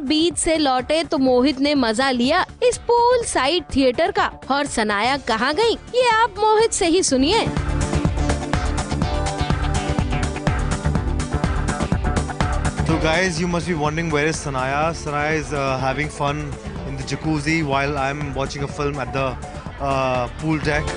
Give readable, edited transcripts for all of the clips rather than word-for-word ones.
बीच से लौटे तो मोहित ने मजा लिया इस पूल साइड थिएटर का। और सनाया कहाँ गई, ये आप मोहित से ही सुनिए। So guys, you must be wondering where is Sanaya. Sanaya is having fun in the jacuzzi while I'm watching a film at the pool deck.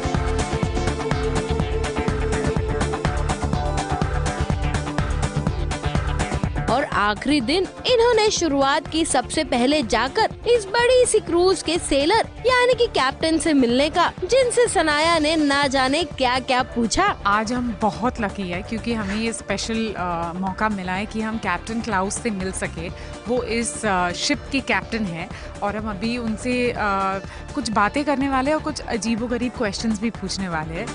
और आखिरी दिन इन्होंने शुरुआत की सबसे पहले जाकर इस बड़ी सी क्रूज के सेलर यानी कि कैप्टन से मिलने का, जिनसे सनाया ने ना जाने क्या क्या पूछा। आज हम बहुत लकी है क्योंकि हमें ये स्पेशल मौका मिला है कि हम कैप्टन क्लाउस से मिल सके। वो इस शिप के कैप्टन है और हम अभी उनसे कुछ बातें करने वाले और कुछ अजीबोगरीब क्वेश्चंस भी पूछने वाले हैं।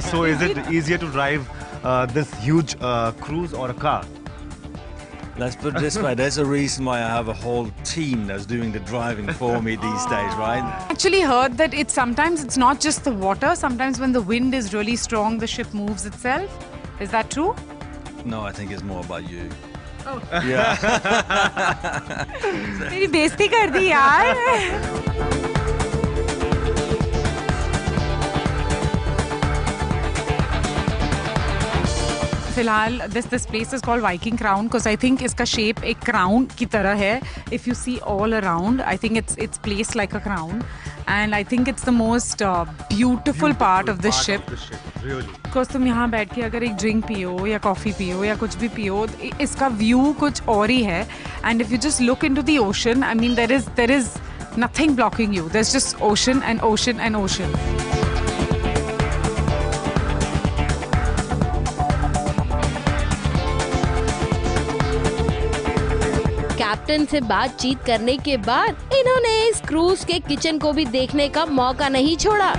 So is it easier to drive this huge cruise or a car? Let's put it this way, there's a reason why I have a whole team that's doing the driving for me these days, right? Actually heard that sometimes it's not just the water, sometimes when the wind is really strong, the ship moves itself. Is that true? No, I think it's more about you. Oh. Yeah. मेरी बेइज्जती कर दी यार। फिलहाल this place is called Viking Crown because I think इसका shape एक crown की तरह है. If you see all around, I think it's placed like a crown, and I think it's the most beautiful part of the ship. Really. Because तुम यहाँ बैठ के अगर एक drink पियो या coffee पियो या कुछ भी पियो, इसका view कुछ और ही है. And if you just look into the ocean, I mean there is nothing blocking you. There's just ocean and ocean and ocean. Captain से बातचीत करने के बाद इन्होंने इस क्रूज के किचन को भी देखने का मौका नहीं छोड़ा।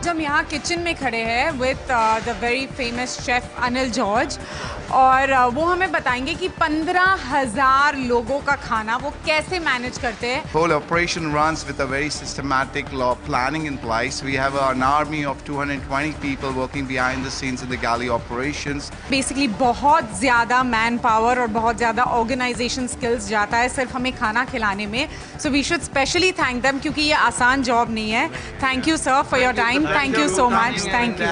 हम यहाँ किचन में खड़े हैं with the very famous chef Anil George और वो हमें बताएंगे कि 15,000 लोगों का खाना वो कैसे मैनेज करते हैं। Whole operation runs with a very systematic planning in place. We have an army of 220 people working behind the scenes in the galley operations. Basically बहुत ज़्यादा मैन पावर और बहुत ज़्यादा ऑर्गेनाइजेशन स्किल्स जाता है सिर्फ हमें खाना खिलाने में। So we should specially thank them क्योंकि ये आसान जॉब नहीं है। Thank you sir for your time. Thank you so much. Thank you.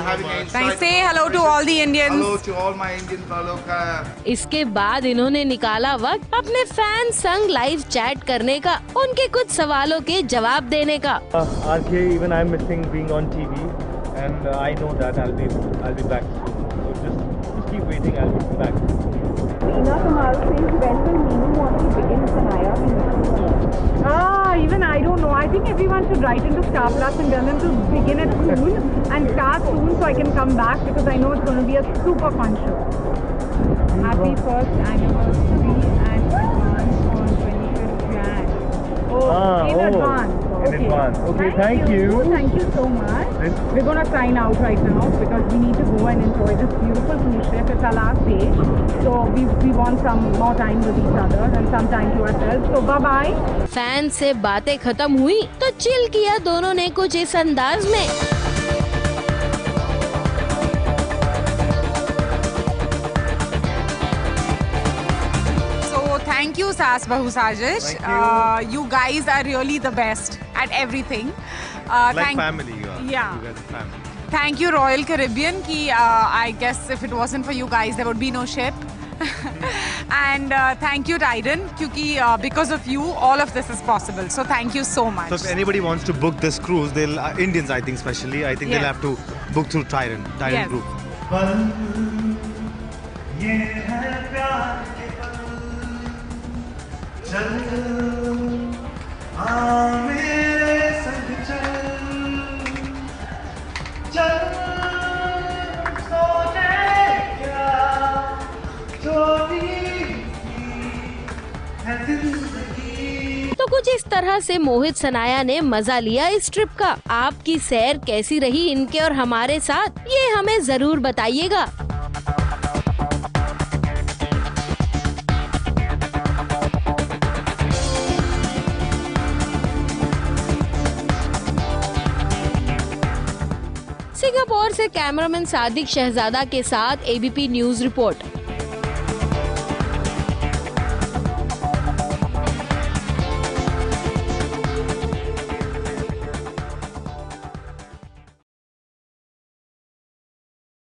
Say hello to all the Indians. Hello to all my Indian fellow. इसके बाद इन्होंने निकाला वक्त अपने फैन संग लाइव चैट करने का, उनके कुछ सवालों के जवाब देने का। RK, even I'm missing being on TV, and I know that I'll be back soon. So just keep waiting. I'll be back. Reena Kumar says, when will Meenu want to begin Sanaya? Even I don't know. I think everyone should write into Star Plus and tell them to begin it soon and start soon so I can come back because I know it's going to be a super fun show. Happy first anniversary and advance on 25th Jan. In advance. In advance. Okay, thank you. Thank you so much. We're going to sign out right now because we need to go and enjoy this beautiful cruise ship. It's our last day. So we want some more time with each other and some time to ourselves. So bye-bye. Fan से बातें खत्म हुई तो chill किया दोनों ने कुछ इस अंदाज में। Thank you, Saas Bahu Sajish. You guys are really the best at everything. Like family, yeah. You guys are family. Thank you, Royal Caribbean. I guess if it wasn't for you guys, there would be no ship. And thank you, Titan, because of you, all of this is possible. So thank you so much. So if anybody wants to book this cruise, they'll Indians, I think, especially, I think they'll have to book through Titan Group. तो कुछ इस तरह से मोहित सनाया ने मजा लिया इस trip का। आपकी सैर कैसी रही इनके और हमारे साथ, ये हमें जरूर बताइएगा। सिंगापुर से कैमरामैन सादिक शहजादा के साथ ABP न्यूज रिपोर्ट।